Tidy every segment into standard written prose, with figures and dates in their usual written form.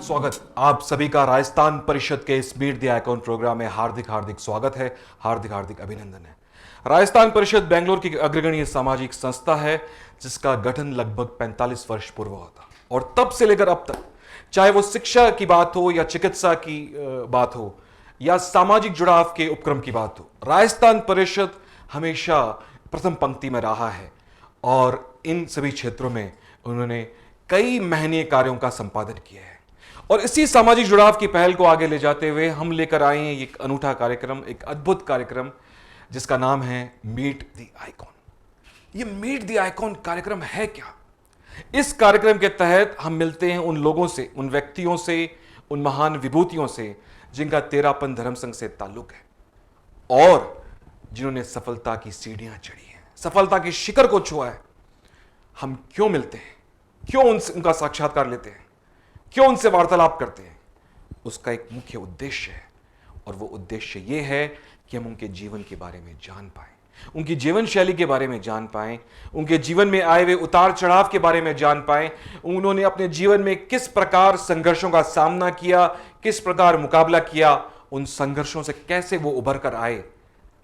स्वागत आप सभी का राजस्थान परिषद के इस मीट द आइकॉन प्रोग्राम में हार्दिक हार्दिक स्वागत है, हार्दिक हार्दिक अभिनंदन है। राजस्थान परिषद बेंगलोर की अग्रगण्य सामाजिक संस्था है जिसका गठन लगभग 45 वर्ष पूर्व हुआ था और तब से लेकर अब तक, चाहे वो शिक्षा की बात हो या चिकित्सा की बात हो या सामाजिक जुड़ाव के उपक्रम की बात हो, राजस्थान परिषद हमेशा प्रथम पंक्ति में रहा है और इन सभी क्षेत्रों में उन्होंने कई महनीय कार्यों का संपादन किया है। और इसी सामाजिक जुड़ाव की पहल को आगे ले जाते हुए हम लेकर आए हैं एक अनूठा कार्यक्रम, एक अद्भुत कार्यक्रम जिसका नाम है मीट द आइकॉन। ये मीट द आइकॉन कार्यक्रम है क्या? इस कार्यक्रम के तहत हम मिलते हैं उन लोगों से, उन व्यक्तियों से, उन महान विभूतियों से जिनका तेरापन धर्म संघ से ताल्लुक है और जिन्होंने सफलता की सीढ़ियां चढ़ी हैं, सफलता के शिखर को छुआ है। हम क्यों मिलते हैं, क्यों उनका साक्षात्कार लेते हैं, क्यों उनसे वार्तालाप करते हैं? उसका एक मुख्य उद्देश्य है और वो उद्देश्य ये है कि हम उनके जीवन के बारे में जान पाएं, उनकी जीवन शैली के बारे में जान पाएं, उनके जीवन में आए हुए उतार चढ़ाव के बारे में जान पाएं, उन्होंने अपने जीवन में किस प्रकार संघर्षों का सामना किया, किस प्रकार मुकाबला किया, उन संघर्षों से कैसे वो उभर कर आए,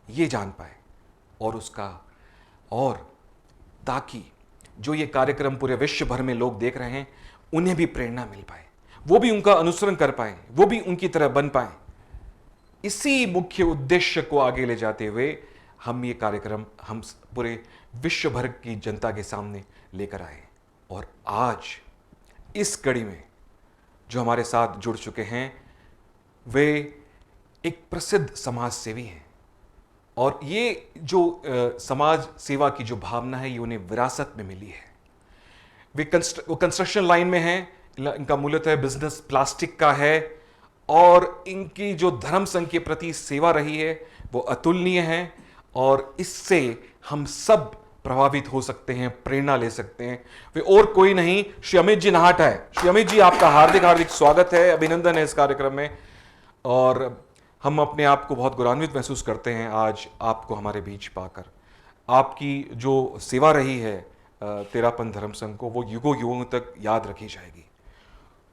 ये जान पाए। और ताकि जो ये कार्यक्रम पूरे विश्व भर में लोग देख रहे हैं उन्हें भी प्रेरणा मिल पाए, वो भी उनका अनुसरण कर पाए, वो भी उनकी तरह बन पाए। इसी मुख्य उद्देश्य को आगे ले जाते हुए हम ये कार्यक्रम हम पूरे विश्व भर की जनता के सामने लेकर आए। और आज इस कड़ी में जो हमारे साथ जुड़ चुके हैं वे एक प्रसिद्ध समाज सेवी हैं और ये जो समाज सेवा की जो भावना है ये उन्हें विरासत में मिली है। वो कंस्ट्रक्शन लाइन में हैं, इनका मूलतः बिजनेस प्लास्टिक का है और इनकी जो धर्म संघ के प्रति सेवा रही है वो अतुलनीय है और इससे हम सब प्रभावित हो सकते हैं, प्रेरणा ले सकते हैं। वे और कोई नहीं, श्री अमित जी नाहटा है। श्री अमित जी, आपका हार्दिक हार्दिक स्वागत है, अभिनंदन है इस कार्यक्रम में और हम अपने आप को बहुत गौरवान्वित महसूस करते हैं आज आपको हमारे बीच पाकर। आपकी जो सेवा रही है तेरापन धर्म संघ को, वो युगों युगों तक याद रखी जाएगी।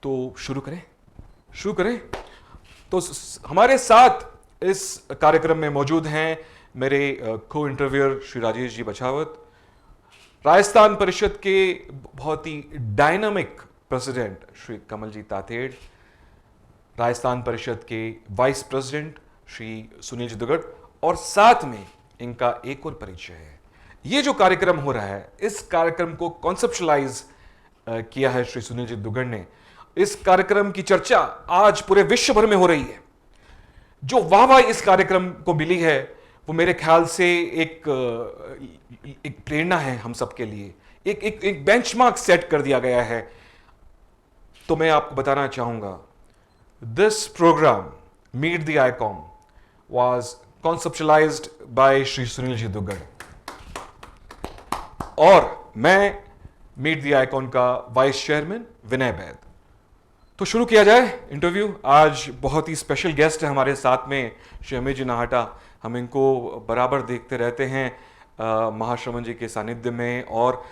तो शुरू करें। तो हमारे साथ इस कार्यक्रम में मौजूद हैं मेरे को इंटरव्यूअर श्री राजेश जी बछावत, राजस्थान परिषद के बहुत ही डायनामिक प्रेसिडेंट श्री कमल जी तातेड़, राजस्थान परिषद के वाइस प्रेसिडेंट श्री सुनील जी दुगड़ और साथ में इनका एक और परिचय है। ये जो कार्यक्रम हो रहा है, इस कार्यक्रम को कॉन्सेप्चुअलाइज किया है श्री सुनील जी दुगड़ ने। इस कार्यक्रम की चर्चा आज पूरे विश्व भर में हो रही है। जो वाह इस कार्यक्रम को मिली है वो मेरे ख्याल से एक प्रेरणा है हम सबके लिए, एक बेंचमार्क सेट कर दिया गया है। तो मैं आपको बताना चाहूंगा, this program meet the icon was conceptualized by Shri Sunil ji Duggar और मैं मीट द आइकॉन का वाइस चेयरमैन विनय बैद। तो शुरू किया जाए इंटरव्यू। आज बहुत ही स्पेशल गेस्ट है हमारे साथ में श्री अमित जी नाहटा। हम इनको बराबर देखते रहते हैं महाश्रमण जी के सानिध्य में और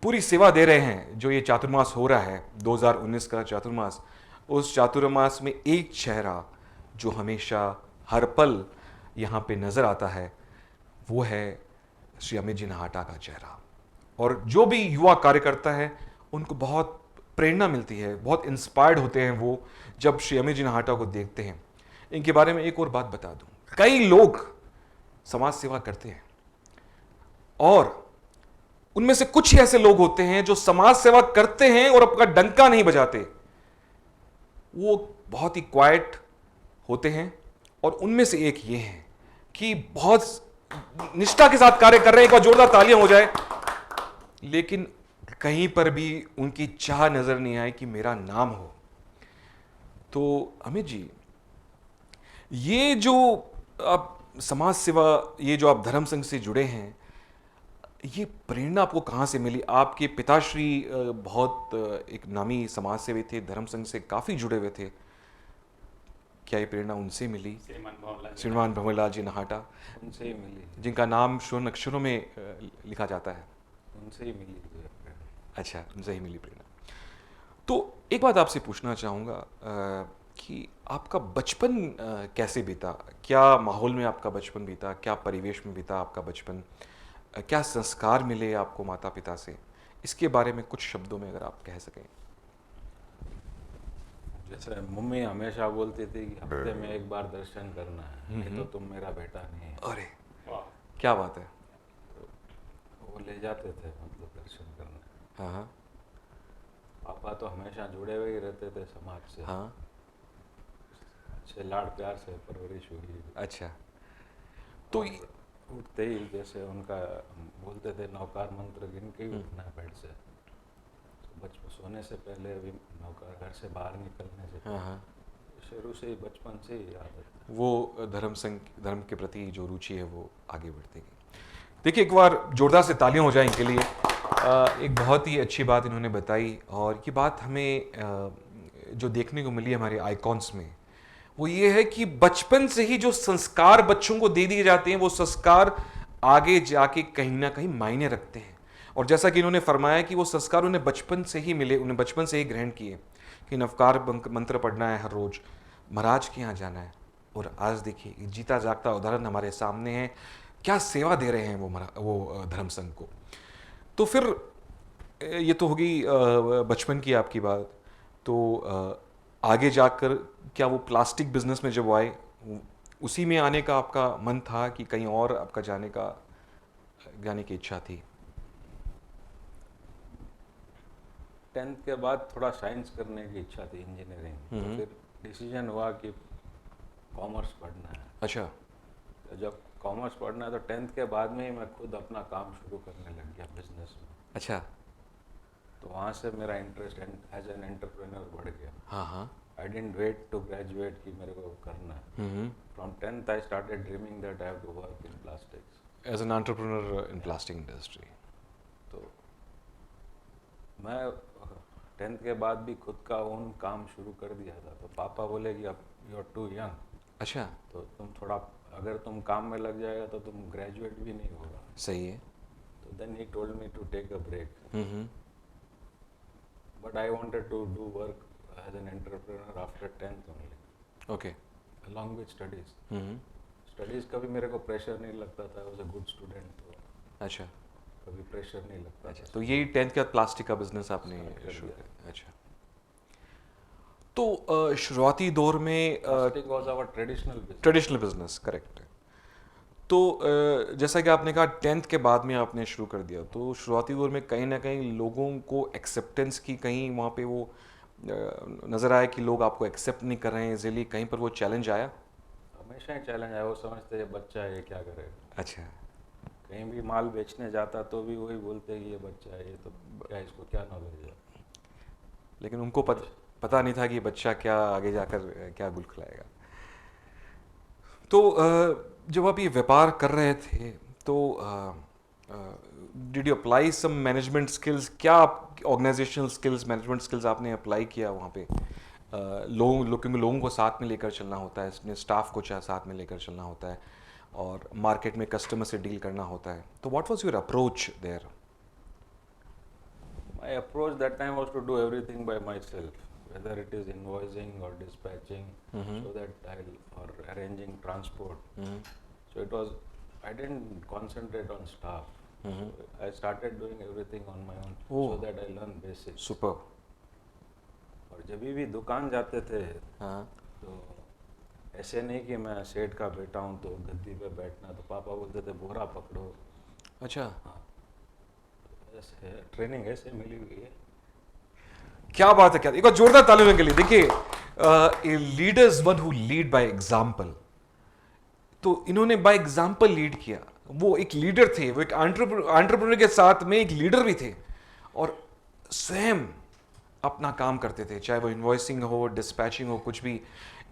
पूरी सेवा दे रहे हैं। जो ये चातुर्मास हो रहा है 2019 का चातुर्मास, उस चातुर्मास में एक चेहरा जो हमेशा हर पल यहाँ पे नजर आता है वो है श्री अमित जी नाहटा का चेहरा। और जो भी युवा कार्यकर्ता है उनको बहुत प्रेरणा मिलती है, बहुत इंस्पायर्ड होते हैं वो जब श्री अमित जी नाहटा को देखते हैं। इनके बारे में एक और बात बता दूं, कई लोग समाज सेवा करते हैं और उनमें से कुछ ही ऐसे लोग होते हैं जो समाज सेवा करते हैं और अपना डंका नहीं बजाते। वो बहुत ही क्वाइट होते हैं और उनमें से एक ये है कि बहुत निष्ठा के साथ कार्य कर रहे हैं। एक बार जोरदार तालियां हो जाए। लेकिन कहीं पर भी उनकी चाह नजर नहीं आई कि मेरा नाम हो। तो अमित जी, ये जो आप समाज सेवा, ये जो आप धर्म संघ से जुड़े हैं, ये प्रेरणा आपको कहाँ से मिली? आपके पिताश्री बहुत एक नामी समाज सेवी थे, धर्म संघ से काफ़ी जुड़े हुए थे। क्या ये प्रेरणा उनसे मिली? श्रीमान भंवरलाल जी नाहटा, उनसे ही मिली, जिनका नाम स्वर्ण अक्षरों में लिखा जाता है। उनसे ही मिली। अच्छा, उनसे ही मिली प्रेरणा। तो एक बात आपसे पूछना चाहूँगा कि आपका बचपन कैसे बीता? क्या माहौल में आपका बचपन बीता? क्या परिवेश में बीता आपका बचपन? क्या संस्कार मिले आपको माता पिता से? इसके बारे में कुछ शब्दों में अगर आप कह सकें। जैसे मम्मी हमेशा बोलती थी कि हफ्ते में एक बार दर्शन करना है, नहीं तो तुम मेरा बेटा नहीं है। अरे क्या बात है। वो ले जाते थे मतलब दर्शन करने। हाँ हाँ पापा तो हमेशा जुड़े हुए ही रहते थे समाज से। हाँ। अच्छे लाड़ प्यार से परवरिश हुई। अच्छा। तो और उठते ही जैसे उनका बोलते थे नौकार मंत्र गिन के ही उठना है बेड से। तो बचपन सोने से पहले भी नौकर घर से बाहर निकलने से हाँ हाँ, शुरू से ही बचपन से ही आदत है। वो धर्म के प्रति जो रुचि है वो आगे बढ़ती गई। देखिए, एक बार जोरदार से तालियां हो जाए इनके लिए। एक बहुत ही अच्छी बात इन्होंने बताई, और ये बात हमें जो देखने को मिली हमारे आइकॉन्स में, वो ये है कि बचपन से ही जो संस्कार बच्चों को दे दिए जाते हैं, वो संस्कार आगे जाके कहीं ना कहीं मायने रखते हैं। और जैसा कि इन्होंने फरमाया कि वो संस्कार उन्हें बचपन से ही मिले, उन्हें बचपन से ही ग्रहण किए कि नवकार मंत्र पढ़ना है हर रोज, महाराज के यहाँ जाना है। और आज देखिए जीता जागता उदाहरण हमारे सामने है, क्या सेवा दे रहे हैं वो धर्म संघ को। तो फिर ये तो होगी बचपन की आपकी बात। तो आगे जाकर क्या वो प्लास्टिक बिजनेस में जब वो आए, उसी में आने का आपका मन था कि कहीं और आपका जाने की इच्छा थी? 10th के बाद थोड़ा साइंस करने की इच्छा थी, इंजीनियरिंग। तो फिर डिसीजन हुआ कि कॉमर्स पढ़ना है। अच्छा। तो जब कॉमर्स पढ़ना है तो 10th के बाद में ही मैं खुद अपना काम शुरू करने लग गया बिजनेस में। अच्छा। तो वहाँ से मेरा इंटरेस्ट एज एन एंटरप्रेन्योर बढ़ गया। हाँ हाँ। I didn't wait to graduate कि मेरे को करना है। From 10th I started dreaming that I have to work in plastics as an entrepreneur in plastic industry. तो मैं 10th के बाद भी खुद का ओन काम शुरू कर दिया था। तो पापा बोले कि अब यू आर टू यंग, अच्छा। तो तुम थोड़ा अगर तुम काम में लग जाएगा तो तुम ग्रेजुएट भी नहीं होगा। सही है। तो then he told me to take a break, but I wanted to do work as an entrepreneur after 10th only, okay. Along with studies. Studies का भी मेरे को प्रेशर नहीं लगता था, I was a good student, तो अच्छा। कभी प्रेशर नहीं लगता अच्छा, था। तो यही 10th के बाद प्लास्टिक का बिजनेस आपने शुरू किया? अच्छा। तो शुरुआती दौर में plastic was our traditional business. Traditional business, correct. तो जैसा कि आपने कहा 10th के बाद में आपने शुरू कर दिया, तो शुरुआती दौर में कहीं ना कहीं लोगों को एक्सेप्टेंस की कहीं वहाँ पे वो नज़र आया कि लोग आपको एक्सेप्ट नहीं कर रहे हैं इजीली, कहीं पर वो चैलेंज आया? हमेशा ही चैलेंज है, वो समझते हैं ये बच्चा है, ये क्या करेगा। अच्छा। कहीं भी माल बेचने जाता तो भी वही बोलते हैं कि ये बच्चा है, ये तो क्या, इसको क्या नॉलेज है। लेकिन उनको पता नहीं था कि बच्चा क्या आगे जाकर क्या गुल खिलाएगा। तो जब आप ये व्यापार कर रहे थे, तो did you apply some management skills? क्या आप ऑर्गेनाइजेशनल स्किल्स, मैनेजमेंट स्किल्स आपने अप्लाई किया वहाँ पे? क्योंकि लोगों को साथ में लेकर चलना होता है, इसमें स्टाफ को चाहे साथ में लेकर चलना होता है, और मार्केट में कस्टमर से डील करना होता है। तो what was your approach there? My approach that time was to do everything by myself, whether it is invoicing or dispatching, so that or arranging transport. So it was, I didn't concentrate on staff. So I started doing everything on my own, so that I learned basics. Super. और जब भी दुकान जाते थे, हाँ। तो ऐसे नहीं कि मैं सेठ का बेटा हूँ तो गद्दी पे बैठना, तो पापा बोलते थे बोरा पकड़ो। अच्छा। हाँ, ऐसे ट्रेनिंग ऐसे मिली हुई है। क्या बात है, क्या एक बार जोरदार तालियों के लिए। देखिए, leaders one who lead by example. तो इन्होंने बाय एग्जाम्पल लीड किया। वो एक लीडर थे, वो एक एंटरप्रेन्योर के साथ में एक लीडर भी थे, और स्वयं अपना काम करते थे, चाहे वो इन्वॉइसिंग हो, डिस्पैचिंग हो, कुछ भी।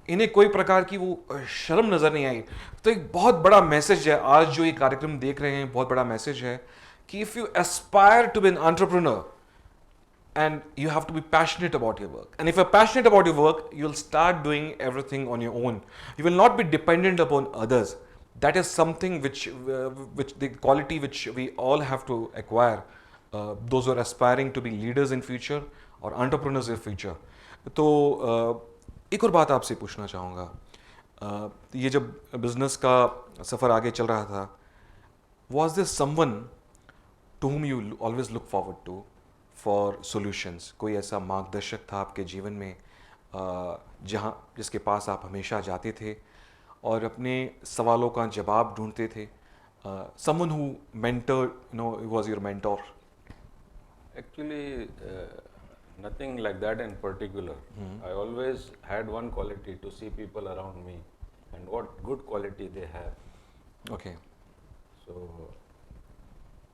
इन्हें कोई प्रकार की वो शर्म नजर नहीं आई। तो एक बहुत बड़ा मैसेज है, आज जो ये कार्यक्रम देख रहे हैं, बहुत बड़ा मैसेज है कि if you aspire to be an entrepreneur, and you have to be passionate about your work, and if you're passionate about your work, you'll start doing everything on your own. You will not be dependent upon others. That is something which the quality which we all have to acquire those who are aspiring to be leaders in future और entrepreneurs in future. तो एक और बात आपसे पूछना चाहूँगा, ये जब बिजनेस का सफ़र आगे चल रहा था, was there someone to whom you always look forward to for solutions? कोई ऐसा मार्गदर्शक था आपके जीवन में जिसके पास आप हमेशा जाते थे और अपने सवालों का जवाब ढूंढते थे? Someone who mentored, was your mentor? Actually, nothing like that in particular. I always had one quality, to see people around me and what good quality they have. Okay. So,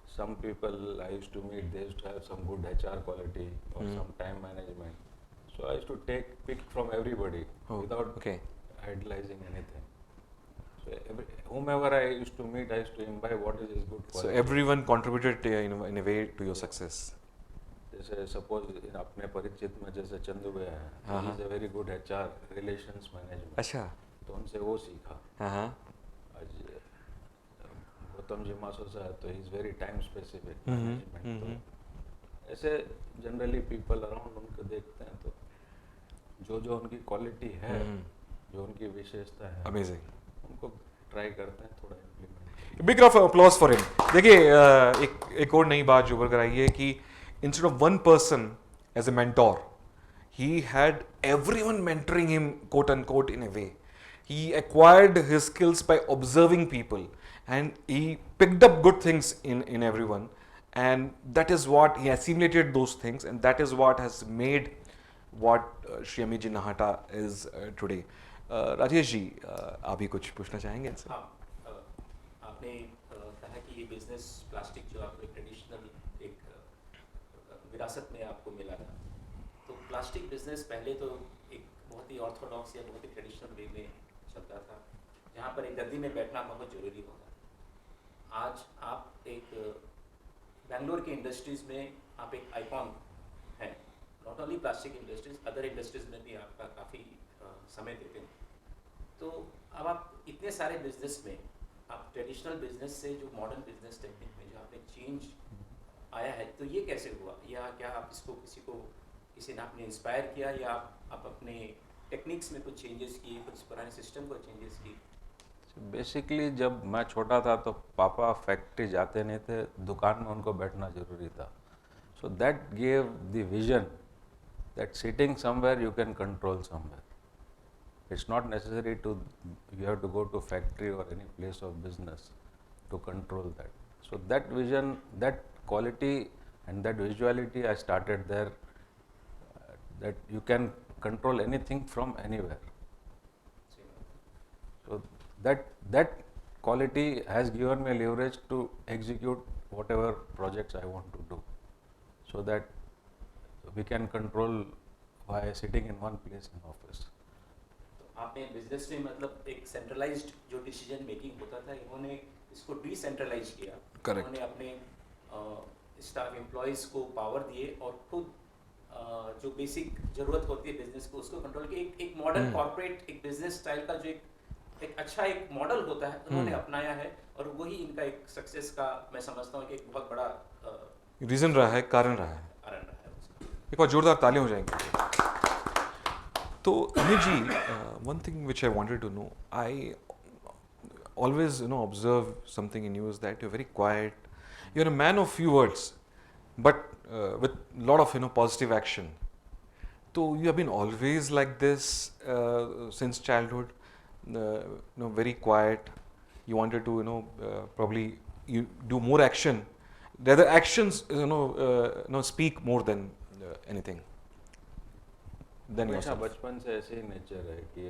some people I used to meet, they used to have some good HR quality or some time management. So, I used to pick from everybody without idolizing anything. So, whomever I used to meet, I used to imbibe what is his good quality. So, everyone contributed in a way to your success. जैसे suppose अपने परिचित में जैसे चंदू भैया हैं, ही is a very good HR relations management. अच्छा. तो उनसे वो सीखा. आज गौतम जी मासोसा है तो ही is very time specific management. तो ऐसे जनरली पीपल अराउंड उनको देखते हैं तो जो उनकी क्वालिटी है, जो उनकी विशेषता है, अमेजिंग, उनको ट्राई करते हैं थोड़ा implement. Big of applause for him. देखिए, एक और नई बात जो उभर कर आई है कि instead of one person as a mentor, he had everyone mentoring him, quote unquote, in a way. He acquired his skills by observing people and he picked up good things in everyone, and that is what he assimilated those things, and that is what has made what Shri Amit Ji Nahata is today. Rajesh ji, आप भी कुछ पूछना चाहेंगे इनसे? हाँ, आपने कहा कि ये बिजनेस प्लास्टिक जो आपको ट्रेडिशनल एक विरासत में आपको मिला था, तो प्लास्टिक बिजनेस पहले तो एक बहुत ही ऑर्थोडॉक्स या बहुत ही ट्रेडिशनल वे में चलता था, जहाँ पर एक गद्दी में बैठना बहुत ज़रूरी होता. आज आप एक बेंगलोर की इंडस्ट्रीज़ में आप एक आइकॉन हैं. Not only plastic industries, other industries में भी आपका काफ़ी समय देते हैं. तो अब आप इतने सारे बिजनेस में, आप ट्रेडिशनल बिजनेस से जो मॉडर्न बिजनेस टेक्निक में जो आपने चेंज आया है, तो ये कैसे हुआ? या क्या आप इसको किसी ने आपने इंस्पायर किया, या आप अपने टेक्निक्स में कुछ चेंजेस किए, कुछ पुराने सिस्टम को चेंजेस किए? बेसिकली जब मैं छोटा था तो पापा फैक्ट्री जाते नहीं थे, दुकान में उनको बैठना जरूरी था. So that gave the vision that sitting somewhere you can control somewhere. It's not necessary to you have to go to factory और any place of business to control that. So that vision, that quality and that visuality, I started there, that you can control anything from anywhere. So that quality has given me leverage to execute whatever projects I want to do, so that we can control by sitting in one place in office. तो आपने business में मतलब एक centralised जो decision making होता था, इन्होंने इसको डिसेंट्रलाइज किया. Correct. उन्होंने अपने स्टाफ एम्प्लॉयज़ को पावर दिए और खुद जो बेसिक ज़रूरत होती है बिजनेस को, उसको कंट्रोल किए. एक मॉडर्न कॉर्पोरेट एक बिजनेस स्टाइल का जो एक अच्छा एक मॉडल होता है, उन्होंने अपनाया है, और वही इनका एक सक्सेस का मैं समझता हूँ कि एक बहुत बड़ा रीजन रहा है, कारण रहा है. एक और जोरदार तालियां हो जाएंगी. तो Amit ji, one thing which I wanted to know, I always observe something in you is that you're very quiet. You're a man of few words, but with a lot of positive action. So you have been always like this since childhood. Very quiet. You wanted to probably you do more action. The other actions speak more than anything. Than yourself. बचपन से ऐसे ही nature है कि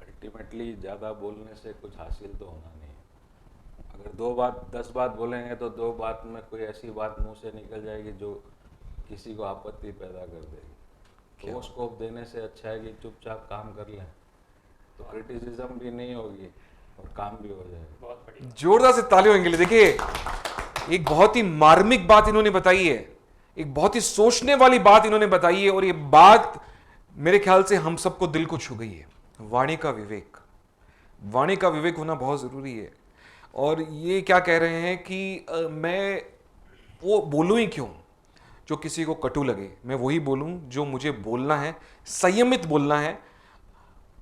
ultimately ज़्यादा बोलने से कुछ हासिल तो होना नहीं है. अगर 10 बात बोलेंगे तो 2 बात में कोई ऐसी बात मुंह से निकल जाएगी जो किसी को आपत्ति पैदा कर देगी. तो वो स्कोप देने से अच्छा है कि चुपचाप काम कर लें, तो क्रिटिसिज्म भी नहीं होगी और काम भी हो जाएगा. बहुत बढ़िया. जोरदार से तालियां होंगी. देखिए, एक बहुत ही मार्मिक बात इन्होंने बताई है, एक बहुत ही सोचने वाली बात इन्होंने बताई है, और ये बात मेरे ख्याल से हम सबको दिल को छू गई है. वाणी का विवेक, वाणी का विवेक होना बहुत ज़रूरी है. और ये क्या कह रहे हैं कि मैं वो बोलूँ ही क्यों जो किसी को कटु लगे, मैं वही बोलूँ जो मुझे बोलना है, संयमित बोलना है।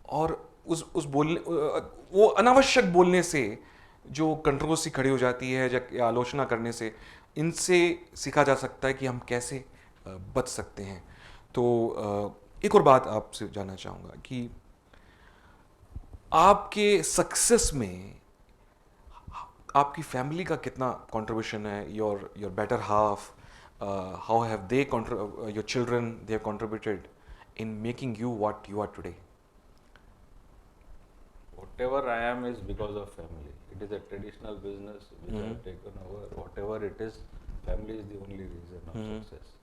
और उस बोलने वो अनावश्यक बोलने से जो कंट्रोवर्सी खड़ी हो जाती है या आलोचना करने से, इनसे सीखा जा सकता है कि हम कैसे बच सकते हैं। तो एक और बात आपसे जानना चाहूँगा कि आपके सक्सेस में आपकी फैमिली का कितना कंट्रीब्यूशन है? Your better half, how have they your children they have contributed in making you what you are today? Whatever I am is because of family. It is a traditional business which I have taken over. Whatever it is, family is the only reason of success.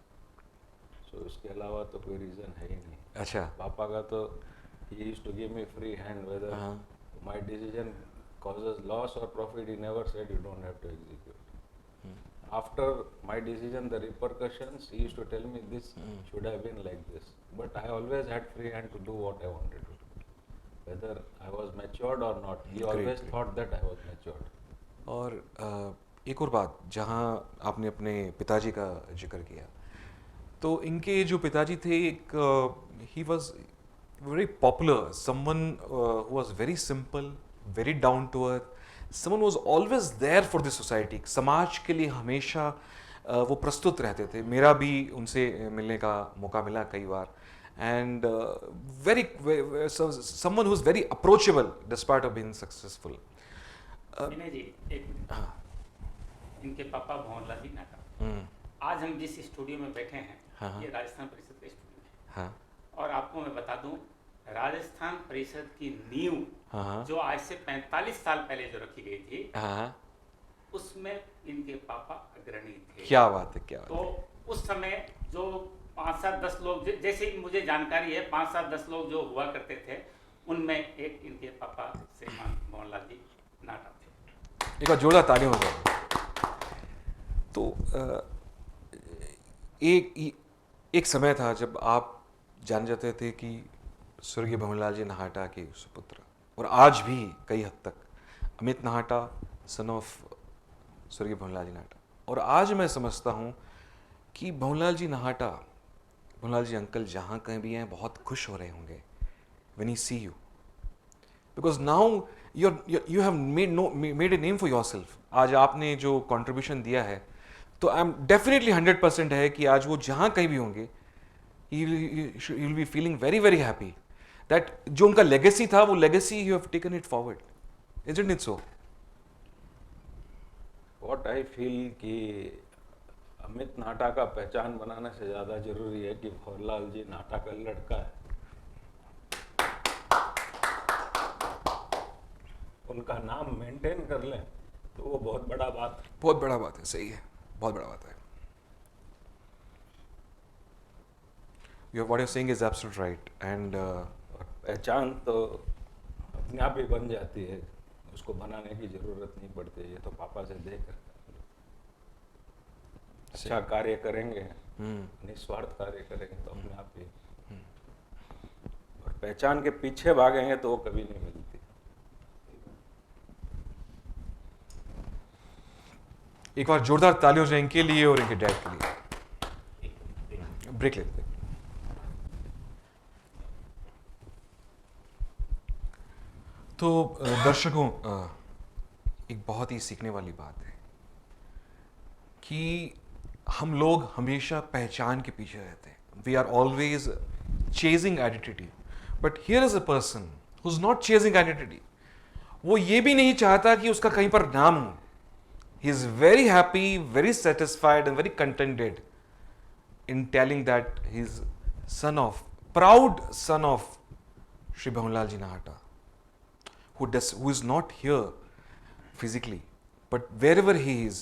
So उसके अलावा तो कोई reason है ही नहीं. अच्छा. पापा का तो he used to give me free hand whether my decision causes loss or profit. He never said you don't have to execute. After my decision, the repercussions, he used to tell me this should have been like this. But I always had free hand to do what I wanted to do. Whether I was matured or not, he always thought that I was matured. और एक और बात, जहाँ आपने अपने पिताजी का जिक्र किया, तो इनके जो पिताजी थे, एक he was very popular, someone who was very simple, very down to earth, someone was always there for the society. समाज के लिए हमेशा वो प्रस्तुत रहते थे। मेरा भी उनसे मिलने का मौका मिला कई बार। And someone who's very approachable despite of being successful. विनय जी, एक मिनट। इनके पापा भंवरलाल जी नाटा, आज हम जिस स्टूडियो में बैठे हैं, ये राजस्थान परिषद का स्टूडियो है। और आपको मैं बता दूं, राजस्थान परिषद की नींव जो आज से 45 साल पहले जो रखी गई थी, उसमें इनके पापा अग्रणी थे। क्या बात है, क्या बात तो है। उस समय जो 5-7-10 लोग, जैसे मुझे जानकारी है, 5-7-10 लोग जो हुआ करते थे, उनमें एक इनके पापा श्रीमान भंवरलाल जी नाटा थे। एक बार जोरदार तालियां हो जाए। तो एक समय था जब आप जान जाते थे कि स्वर्गीय भंवरलाल जी नाहटा के सुपुत्र, और आज भी कई हद तक अमित नाहटा सन ऑफ स्वर्गीय भंवरलाल जी नाहटा। और आज मैं समझता हूँ कि भंवरलाल जी नाहटा, भंवरलाल जी अंकल जहाँ कहीं भी हैं, बहुत खुश हो रहे होंगे when he see you, because now you have made a name for yourself. आज आपने जो contribution दिया है, तो आई एम डेफिनेटली 100% है कि आज वो जहाँ कहीं भी होंगे, you will be feeling very very happy that जो उनका legacy था, वो legacy you have taken it forward. Isn't it so? What I feel कि अमित नाटा का पहचान बनाने से ज़्यादा जरूरी है कि भंवरलाल जी नाटा का लड़का है। उनका नाम मेंटेन कर लें तो वो बहुत बड़ा बात है। बहुत बड़ा बात है, सही है, बहुत बड़ा बात है। What you're saying is absolute right. And पहचान तो अपने आप ही बन जाती है, उसको बनाने की जरूरत नहीं पड़ती। ये तो पापा से देख अच्छा कार्य करेंगे, निस्वार्थ कार्य करेंगे तो अपने आप ही, और पहचान के पीछे भागेंगे तो वो कभी नहीं मिलती। एक बार जोरदार ताली हो जाए इनके लिए और इनके डैड के लिए। ब्रेक लेते हैं। तो दर्शकों, एक बहुत ही सीखने वाली बात है कि हम लोग हमेशा पहचान के पीछे रहते हैं। We are always chasing identity, but here is a person who is not chasing identity. वो ये भी नहीं चाहता कि उसका कहीं पर नाम हो। He is very happy, very satisfied and very contented in telling that he is son of, proud son of Shri Bhanwarlal ji Nahata, who is not here physically, but wherever he is,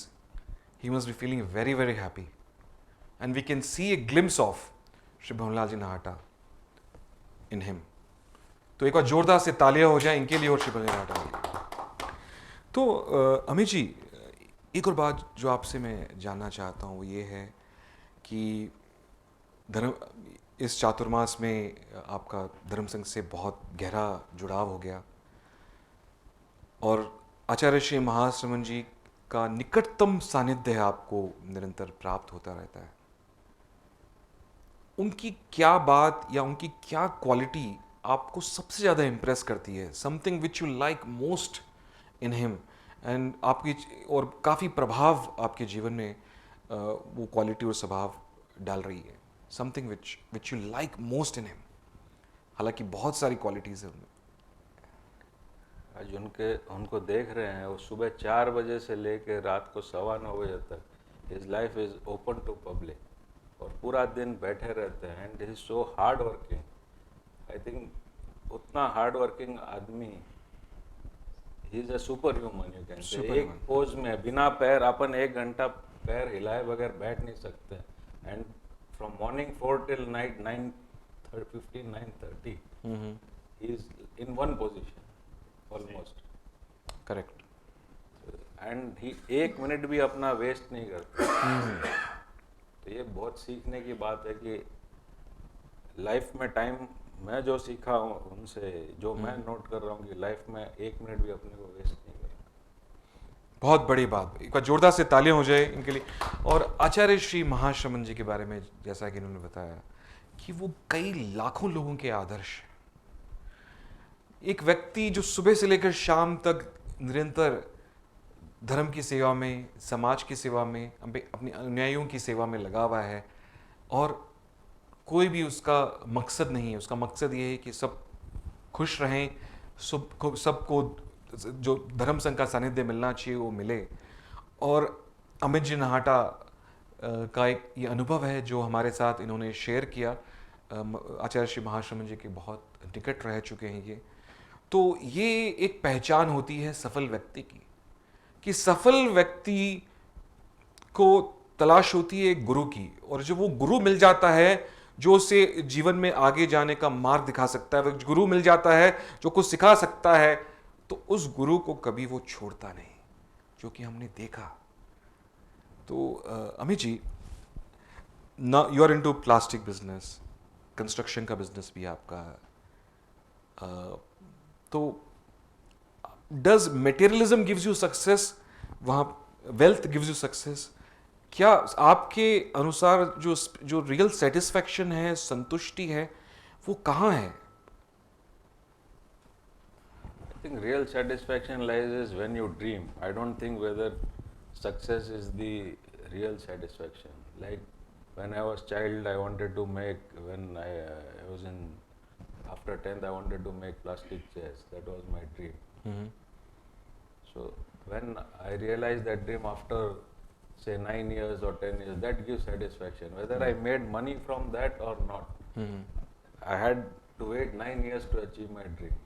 he must be feeling very very happy, and we can see a glimpse of Shri Bhanwalal Ji Nahata in him. तो एक बार जोरदार से तालियां हो जाए इनके लिए और श्री भंवरलाल नाहटा के लिए। तो अमित जी, एक और बात जो आपसे मैं जानना चाहता हूँ वो ये है कि धर्म, इस चातुर्मास में आपका धर्म संघ से बहुत गहरा जुड़ाव हो गया, और आचार्य श्री महाश्रमण जी का निकटतम सानिध्य आपको निरंतर प्राप्त होता रहता है, उनकी क्या बात या उनकी क्या क्वालिटी आपको सबसे ज़्यादा इम्प्रेस करती है, something which you like most in him, and आपकी और काफ़ी प्रभाव आपके जीवन में वो क्वालिटी और स्वभाव डाल रही है, something which you like most in him, हालांकि बहुत सारी क्वालिटीज़ है उनमें। आज उनको देख रहे हैं, वो सुबह 4 बजे से लेकर रात को 9:15 बजे तक his life is open to public और पूरा दिन बैठे रहते हैं and he is so hard working. I think उतना हार्ड वर्किंग आदमी he is a super human, you can say. एक पोज में बिना पैर अपन 1 घंटा पैर हिलाए बगैर बैठ नहीं सकते, and from morning 4 till night 9:15 9:30 he is in one position almost. Correct. And he 1 minute भी अपना वेस्ट नहीं करता। तो ये बहुत सीखने की बात है कि लाइफ में टाइम, मैं जो सीखा हूँ उनसे, जो मैं नोट कर रहा हूँ कि लाइफ में 1 मिनट भी अपने को वेस्ट नहीं करना। बहुत बड़ी बात, एक बार जोरदार से तालियां हो जाए इनके लिए। और आचार्य श्री महाश्रमण जी के बारे में जैसा कि इन्होंने बताया कि वो कई लाखों लोगों के आदर्श हैं। एक व्यक्ति जो सुबह से लेकर शाम तक निरंतर धर्म की सेवा में, समाज की सेवा में, अपने अनुयायियों की सेवा में लगा हुआ है, और कोई भी उसका मकसद नहीं है। उसका मकसद ये है कि सब खुश रहें, सबको जो धर्म संघ का सानिध्य मिलना चाहिए वो मिले। और अमित जी नाहटा का एक ये अनुभव है जो हमारे साथ इन्होंने शेयर किया। आचार्य श्री महाश्रमण जी के बहुत निकट रह चुके हैं ये। तो ये एक पहचान होती है सफल व्यक्ति की, कि सफल व्यक्ति को तलाश होती है एक गुरु की, और जो वो गुरु मिल जाता है जो उसे जीवन में आगे जाने का मार्ग दिखा सकता है, वो गुरु मिल जाता है जो कुछ सिखा सकता है, तो उस गुरु को कभी वो छोड़ता नहीं, जो कि हमने देखा। तो अमित जी, ना you are into plastic business, construction का बिजनेस भी आपका, तो does materialism gives you success, वहाँ वेल्थ गिव्स यू सक्सेस? क्या आपके अनुसार जो रियल सेटिस्फैक्शन है, संतुष्टि है, वो कहाँ है? I think real satisfaction lies is when you dream. I don't think whether success is the real satisfaction. Like when I was child, I wanted to make, when I was in, after 10th, I wanted to make plastic chairs. That was my dream. So when I realized that dream after, say, 9 years or 10 years, that gives satisfaction. Whether I made money from that or not, I had to wait 9 years to achieve my dream.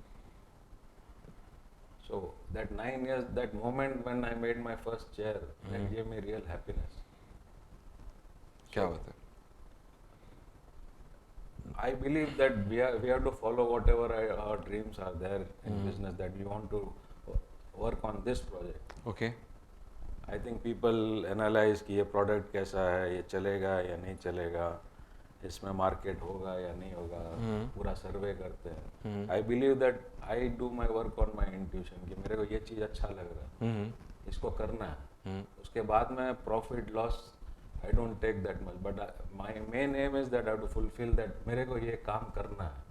So that 9 years, that moment when I made my first chair, that gave me real happiness. क्या बात है? I believe that we have to follow whatever our dreams are there in business, that we want to work on this project. Okay. I think people analyze कि ये product कैसा है, ये चलेगा या नहीं चलेगा, इसमें मार्केट होगा या नहीं होगा, पूरा सर्वे करते हैं। I believe that I do my work on my intuition, कि मेरे को ये चीज़ अच्छा लग रहा है, इसको करना है। उसके बाद में profit loss I don't take that much, but my main aim is that I to fulfil that, मेरे को ये काम करना है।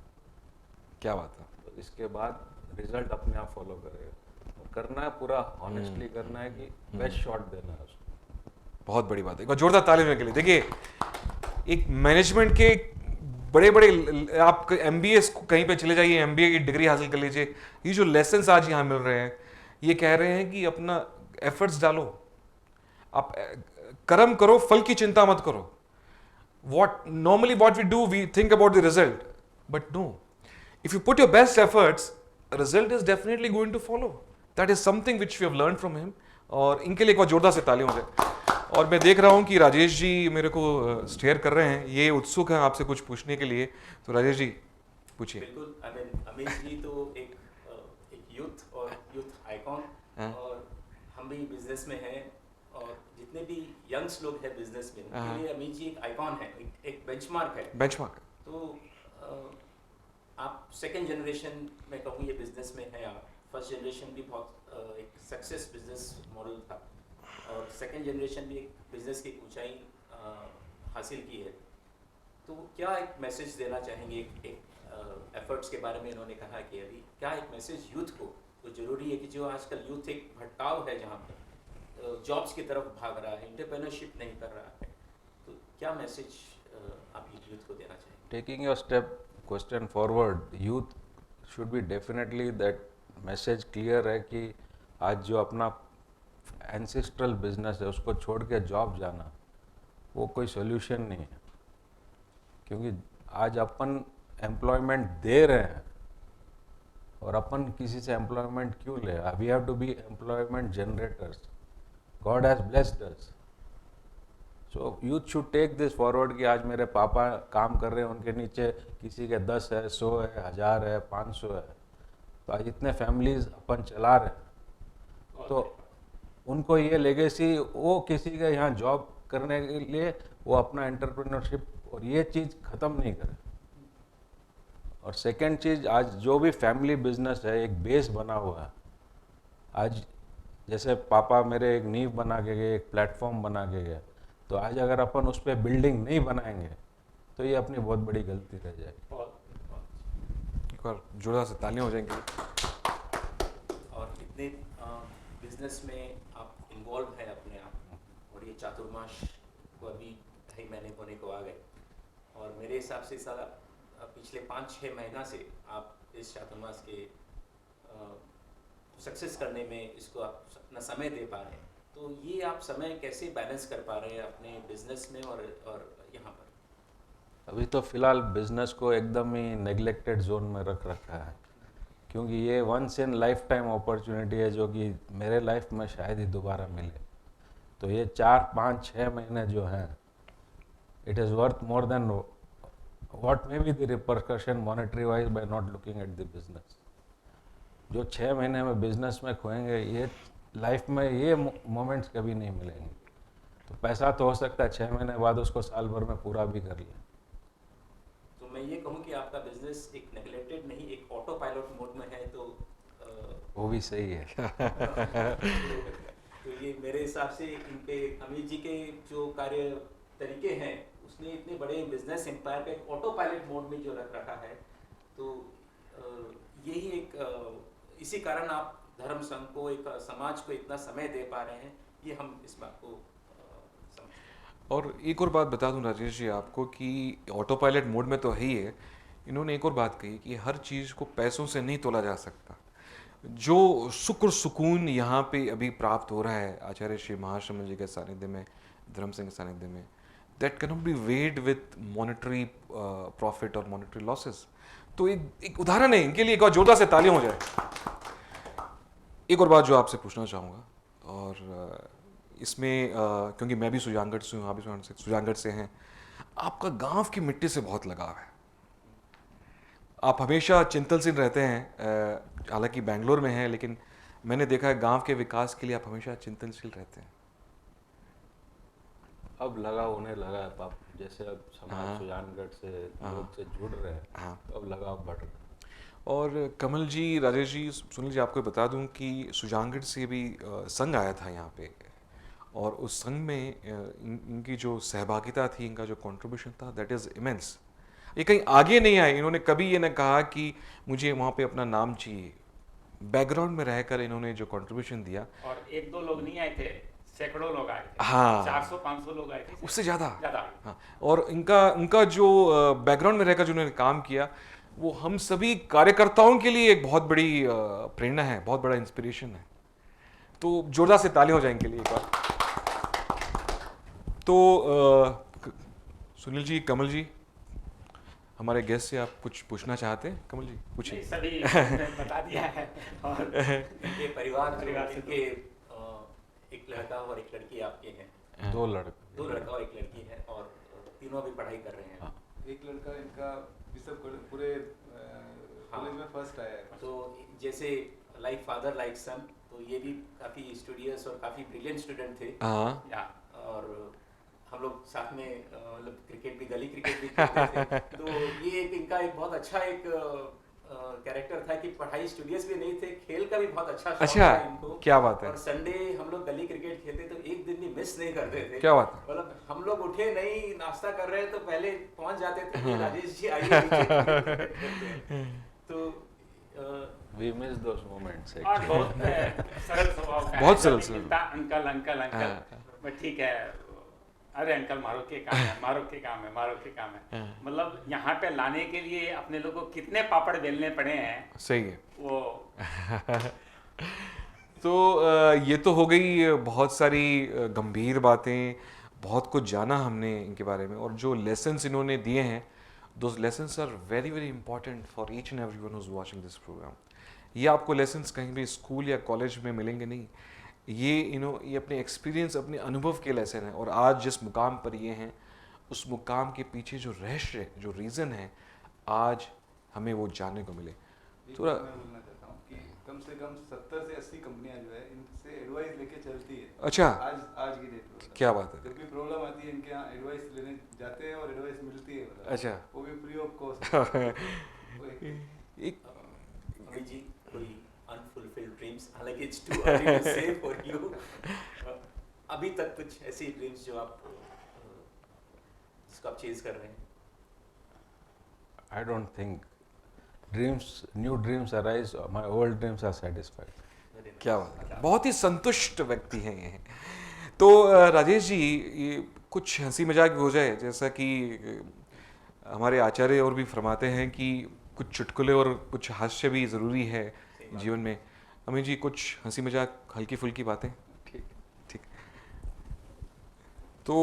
क्या बात है? तो इसके बाद रिजल्ट अपने आप फॉलो करेगा। और करना है पूरा ऑनेस्टली करना है, कि बेस्ट शॉट देना है उसको। बहुत बड़ी बात है, एक बार जोरदार ताली देने के लिए। देखिए, एक मैनेजमेंट के बड़े बड़े, आप MBA कहीं पे चले जाइए, MBA की डिग्री हासिल कर लीजिए, ये जो लेसन्स आज यहाँ मिल रहे हैं, ये कह रहे हैं कि अपना एफर्ट्स डालो, आप कर्म करो, फल की चिंता मत करो। Normally what we do, we think about the result, but no, if you put your best efforts, a result is definitely going to follow. That is something which we have learned from him. और इनके लिए एक बार जोरदार से तालियां हो जाए। और मैं देख रहा हूँ कि राजेश जी मेरे को स्टेयर कर रहे हैं, ये उत्सुक हैं आपसे कुछ पूछने के लिए। तो राजेश जी पूछिए। बिल्कुल, अमित जी तो एक यूथ आइकॉन, और हम भी बिजनेस में हैं, और जितने भी यंग्स लोग हैं बिजनेस में, उनके लिए अमित जी एक आइकॉन है, एक बेंचमार्क है। बेंचमार्क। तो आप सेकंड जनरेशन में कहूँ ये बिजनेस में है, आप फर्स्ट जनरेशन भी बहुत एक सक्सेस बिजनेस मॉडल था, और सेकंड जनरेशन भी एक बिजनेस की ऊंचाई हासिल की है, तो क्या एक मैसेज देना चाहेंगे? एक एफर्ट्स के बारे में इन्होंने कहा कि अभी क्या एक मैसेज यूथ को, तो ज़रूरी है कि जो आजकल यूथ एक भटकाव है जहाँ पर जॉब्स की तरफ भाग रहा है, एंटरप्रेन्योरशिप नहीं कर रहा है, तो क्या मैसेज आप यूथ को देना चाहेंगे? Taking your step question forward, youth should be definitely that message clear है कि आज जो अपना एंसेस्ट्रल बिजनेस है उसको छोड़ के जॉब जाना वो कोई सोल्यूशन नहीं है, क्योंकि आज अपन एम्प्लॉयमेंट दे रहे हैं और अपन किसी से एम्प्लॉयमेंट क्यों ले? We have to be employment generators. God has blessed us. So youth should take this forward कि आज मेरे पापा काम कर रहे हैं, उनके नीचे किसी के 10 है, 100 है, 1000 है, 500 है, तो आज इतने फैमिलीज अपन चला रहे हैं, तो उनको ये लेगेसी, वो किसी के यहाँ जॉब करने के लिए वो अपना एंटरप्रेन्योरशिप और ये चीज़ ख़त्म नहीं करे. और सेकंड चीज़, आज जो भी फैमिली बिजनेस है एक बेस बना हुआ है. आज जैसे पापा मेरे एक नींव बना के गए, एक प्लेटफॉर्म बना के गए, तो आज अगर अपन उस पर बिल्डिंग नहीं बनाएंगे तो ये अपनी बहुत बड़ी गलती रह जाएगी. एक बार जोरदार से तालियां हो जाएंगी. और कितने बिजनेस में आप इन्वॉल्व हैं अपने आप, और ये चातुर्मास को अभी 2.5 महीने होने को आ गए, और मेरे हिसाब से सारा पिछले 5-6 महीना से आप इस चातुर्मास के सक्सेस करने में इसको आप अपना समय दे पा रहे हैं, तो ये आप समय कैसे बैलेंस कर पा रहे हैं अपने बिजनेस में और यहाँ पर? अभी तो फिलहाल बिजनेस को एकदम ही नेग्लेक्टेड जोन में रख रखा है, क्योंकि ये once in lifetime opportunity है जो कि मेरे लाइफ में शायद ही दोबारा मिले. तो ये 4-5-6 महीने जो हैं, it is worth more than what may be the repercussion monetary wise by not looking at the business. जो 6 महीने में बिजनेस में खोएंगे, ये लाइफ में ये मोमेंट्स कभी नहीं मिलेंगे. तो पैसा तो हो सकता है 6 महीने बाद उसको साल भर में पूरा भी कर लिया. तो मैं ये कहूँ कि आपका बिजनेस एक नेग्लेक्टेड नहीं, एक ऑटो पायलट मोड में है, तो वो भी सही है. तो ये मेरे हिसाब से इनके अमित जी के जो कार्य तरीके हैं, उसने इतने बड़े बिजनेस एम्पायर का एक ऑटो पायलट मोड में जो रख रखा है, तो यही एक इसी कारण आप धर्म संघ को, एक समाज को इतना समय दे पा रहे हैं, ये हम इस बात को और एक और बात बता दूं राजेश जी आपको कि ऑटो पायलट मोड में तो है ही है. इन्होंने एक और बात कही कि हर चीज़ को पैसों से नहीं तोला जा सकता. जो सुख और सुकून यहाँ पे अभी प्राप्त हो रहा है आचार्य श्री महाश्रमण जी के सानिध्य में, धर्म सिंह के सानिध्य में, that can not be weighed with monetary profit और मॉनेटरी लॉसेस. तो एक उदाहरण है इनके लिए. एक और जोरदार से तालियां हो जाए. एक और बात जो आपसे पूछना चाहूँगा, और इसमें क्योंकि मैं भी सुजानगढ़ से हूँ, आप भी सुजानगढ़ से हैं, आपका गांव की मिट्टी से बहुत लगाव है. आप हमेशा चिंतनशील रहते हैं, हालांकि बेंगलोर में हैं, लेकिन मैंने देखा है गांव के विकास के लिए आप हमेशा चिंतनशील रहते हैं. अब लगाव होने लगा है पाप, जैसे अब समाज सुजानगढ़ से लोग से जुड़ रहे हैं, तो अब लगाव बढ़ रहा है. और कमल जी, राजेश जी, सुनील जी, आपको बता दूं कि सुजानगढ़ से भी संघ आया था यहाँ पे, और उस संघ में इनकी जो सहभागिता थी, इनका जो कंट्रीब्यूशन था, दैट इज़ इमेंस. ये कहीं आगे नहीं आए. इन्होंने कभी ये ना कहा कि मुझे वहाँ पे अपना नाम चाहिए. बैकग्राउंड में रहकर इन्होंने जो कंट्रीब्यूशन दिया, और 1-2 लोग नहीं आए थे, सैकड़ों लोग आए थे. हाँ, 400-500 लोग आए थे, उससे ज़्यादा. ज़्यादा. हाँ, और उनका जो बैकग्राउंड में रहकर जो उन्होंने काम किया, वो हम सभी कार्यकर्ताओं के लिए एक बहुत बड़ी प्रेरणा है, बहुत बड़ा इंस्पिरेशन है. तो जोरदार से तालियां हो जाए इनके लिए एक बार. तो सुनील जी, कमल जी, हमारे गेस्ट से आप कुछ पूछना चाहते हैं? कमल जी पूछिए. सभी बता दिया है. और इनके परिवार इनके एक लड़का और एक लड़की आपके हैं. 2 लड़के. 2 लड़का और एक लड़की है, और तीनों अभी पढ़ाई कर रहे हैं. हाँ. एक लड़का इनका पूरे कॉलेज में फर्स्ट आया है. तो जैसे लाइक फादर लाइक सन, तो ये भी काफ़ी स्टूडियस और काफ़ी ब्रिलियंट स्टूडेंट थे. हाँ. और हम लोग साथ में मतलब क्रिकेट भी, गली क्रिकेट भी खेलते थे. तो ये एक इनका एक बहुत अच्छा एक कैरेक्टर था कि पढ़ाई स्टूडियस भी नहीं थे, खेल का भी बहुत अच्छा शौक था इनको. क्या बात है. और संडे हम लोग गली क्रिकेट खेलते, तो एक मिस नहीं करते थे। क्या बात है। मतलब हम लोग उठे नहीं, नाश्ता कर रहे हैं तो पहले पहुंच जाते थे कि राजेश जी आइए नीचे। तो We miss those moments और actually. बहुत सरल स्वभाव का बहुत है, सरल जब भी स्वभाव। मिलता अंकल अंकल अंकल, हाँ। बस ठीक है, अरे अंकल मारो के काम है, मारो के काम है, मारो के काम है। हाँ। मतलब यहाँ पे लाने के लिए अपने लोगों को कितने पापड़ बेलने पड़े हैं सही है। वो। तो ये तो हो गई बहुत सारी गंभीर बातें, बहुत कुछ जाना हमने इनके बारे में, और जो लेसन्स इन्होंने दिए हैं, those lessons are very very important for each and every one who's watching this programme. ये आपको लेसन्स कहीं भी स्कूल या कॉलेज में मिलेंगे नहीं, ये ये अपने एक्सपीरियंस, अपने अनुभव के लेसन हैं। और आज जिस मुकाम पर ये हैं, उस मुकाम के पीछे जो रहस्य, जो रीज़न है, आज हमें वो जानने को मिले। थोड़ा मैं बोलना चाहता हूँ कि कम से कम 70 से 80 कंपनियां जो है इनसे एडवाइस लेके चलती है। अच्छा। आज की डेट में क्या बात है। जब भी प्रॉब्लम आती है इनके यहाँ एडवाइस लेने जाते हैं और एडवाइस मिलती है, मतलब अच्छा। वो भी फ्री ऑफ कॉस्ट। एक अमित जी, कोई अनफुलफिल्ड ड्रीम्स, हालांकि इट्स टू अर्ली टू से फॉर यू, अभी तक कुछ ऐसी ड्रीम्स जो आप जिसको आप चेज कर रहे हैं? I don't think new dreams arise. My old dreams are satisfied. क्या बात है, बहुत ही संतुष्ट व्यक्ति हैं ये। तो राजेश जी, ये कुछ हंसी मजाक भी हो जाए, जैसा कि हमारे आचार्य और भी फरमाते हैं कि कुछ चुटकुले और कुछ हास्य भी ज़रूरी है जीवन में। अमित जी, कुछ हंसी मजाक, हल्की फुल्की बातें। ठीक। ठीक। तो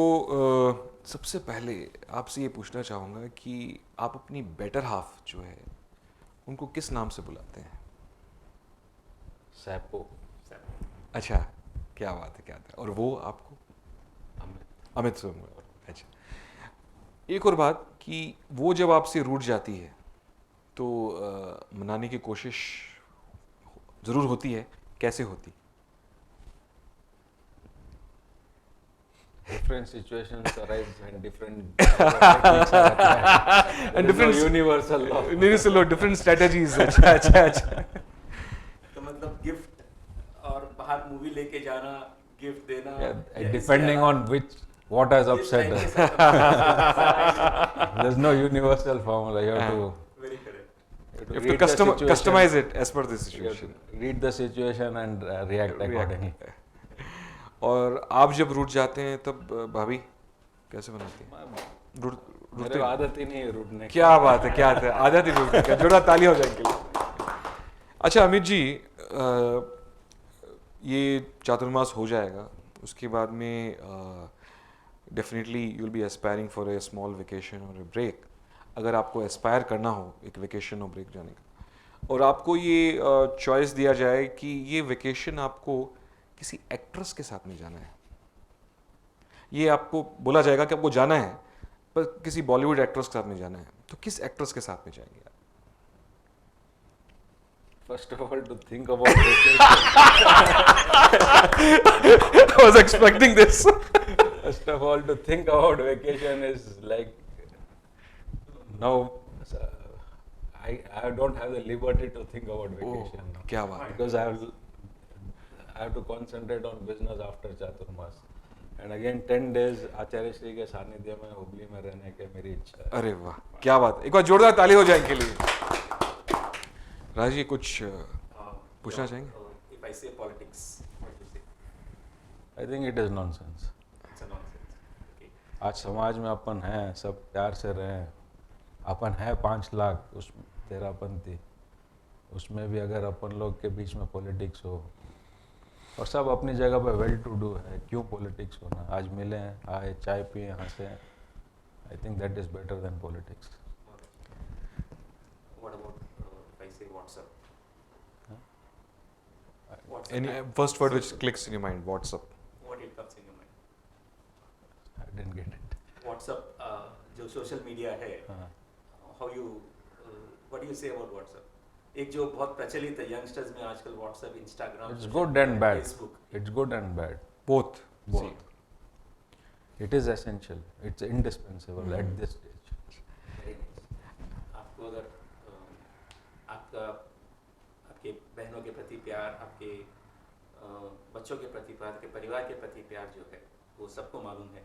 सबसे पहले आपसे ये पूछना चाहूँगा कि आप अपनी बेटर हाफ जो है उनको किस नाम से बुलाते हैं? Sapo. अच्छा, क्या बात है, क्या बात है। और वो आपको? अमित सोमवार। अच्छा, एक और बात कि वो जब आपसे रूठ जाती है तो मनाने की कोशिश ज़रूर होती है, कैसे होती? Different situations arise and different techniques are applied. And There is no different universal law. नहीं, डिफरेंट स्ट्रेटजीज। अच्छा अच्छा अच्छा। तो मतलब गिफ्ट और बाहर मूवी लेके जाना, गिफ्ट देना, Yeah, depending on what has upset us. There's no universal formula. You have to, very correct. you You have have to to read the situation. customize it as per the You have situation. to read the situation and react accordingly. और आप जब रूठ जाते हैं तब भाभी कैसे बनाती हैं? रूठते मेरे हैं? आदत ही नहीं है रूठने की। क्या बात है, क्या है, आदत ही रूठने का। जोड़ा ताली हो जाएंगे। अच्छा अमित जी, ये चातुर्मास हो जाएगा, उसके बाद में definitely you will be aspiring for a small vacation और ए ब्रेक। अगर आपको एस्पायर करना हो एक वेकेशन और ब्रेक जाने का, और आपको ये चॉइस दिया जाए कि ये वेकेशन आपको किसी एक्ट्रेस के साथ में जाना है, ये आपको बोला जाएगा कि आपको जाना है पर किसी बॉलीवुड एक्ट्रेस के साथ में जाना है, तो किस एक्ट्रेस के साथ में जाएंगे आप? First of all, to think about vacation. I was expecting this. First of all, to think about vacation is like now. I don't have the liberty to think about vacation now. क्या बात है। Because I have to concentrate on business after Chaturmas. And again 10 days आचार्य श्री के सानिध्य में हुबली में रहने के मेरी इच्छा है। अरे वाह, क्या बात है, एक बार जोरदार ताली हो जाए इनके लिए। राज जी कुछ पूछना चाहेंगे? If I say politics, what do you say? I think it is nonsense. It's a nonsense. Okay. आज समाज में अपन हैं, सब प्यार से रहें, अपन है 5 लाख, उस तेरापंथी, उसमें भी अगर अपन लोग के बीच में पॉलिटिक्स हो, और सब अपनी जगह पे वेल टू डू है, क्यों पॉलिटिक्स होना? आज मिले हैं, आए, चाय पिए, हंसे, I think that is better than politics. What about if I say WhatsApp? WhatsApp. Any first word which clicks in your mind? WhatsApp. What it comes in your mind? I didn't get it. WhatsApp, जो social media है, हाँ, how you, what do you say about WhatsApp? एक जो बहुत प्रचलित है youngsters में आजकल WhatsApp, Instagram, it's good and bad, Facebook. It's good and bad, Both. both. It is essential, it's indispensable at this stage. Very nice. आपको अगर आपका आपके बहनों के प्रति प्यार, आपके बच्चों के प्रति प्यार, आपके परिवार के प्रति प्यार जो है, वो सबको मालूम है।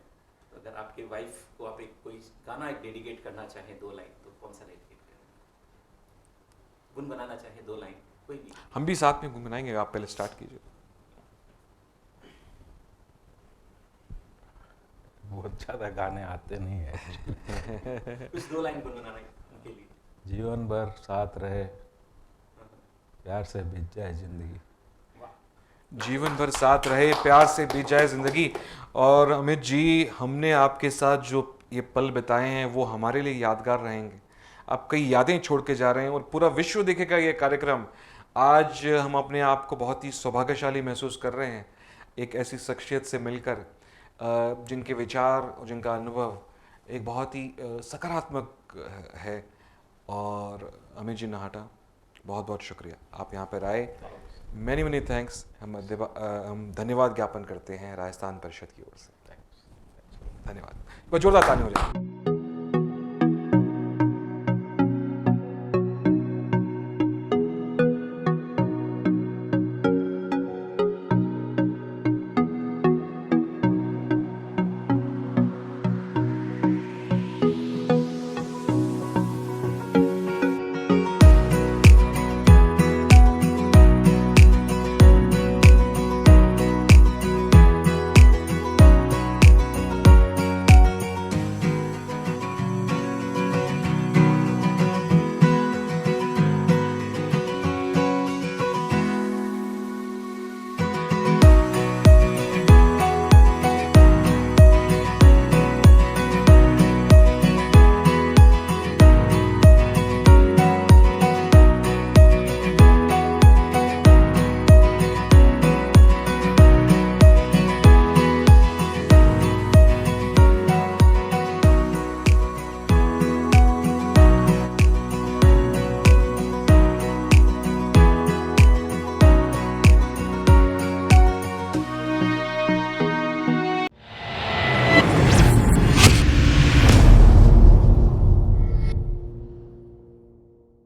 तो अगर आपके वाइफ को आप एक कोई गाना एक डेडिकेट करना चाहें 2 लाइन, तो कौन सा डेडिकेट करें? गुनगुनाना चाहें 2 लाइन, कोई भी। हम भी साथ में गुनगुनाएंगे, आप पहले स्टार्ट कीजिए। बहुत ज़्यादा गाने आते नहीं है। कुछ 2 लाइन गुनगुनाना उनके लिए। जीवन भर साथ रहे, प्यार से बीत जाए जिंदगी। जीवन भर साथ रहे, प्यार से बीत जाए जिंदगी। और अमित जी, हमने आपके साथ जो ये पल बिताए हैं वो हमारे लिए यादगार रहेंगे। आप कई यादें छोड़ के जा रहे हैं और पूरा विश्व देखेगा ये कार्यक्रम। आज हम अपने आप को बहुत ही सौभाग्यशाली महसूस कर रहे हैं एक ऐसी शख्सियत से मिलकर जिनके विचार और जिनका अनुभव एक बहुत ही सकारात्मक है। और अमित जी नाहटा, बहुत बहुत शुक्रिया, आप यहाँ पर आए। Many many thanks. हम धन्यवाद ज्ञापन करते हैं राजस्थान परिषद की ओर से। धन्यवाद। कोई जोरदार ताली हो जाए।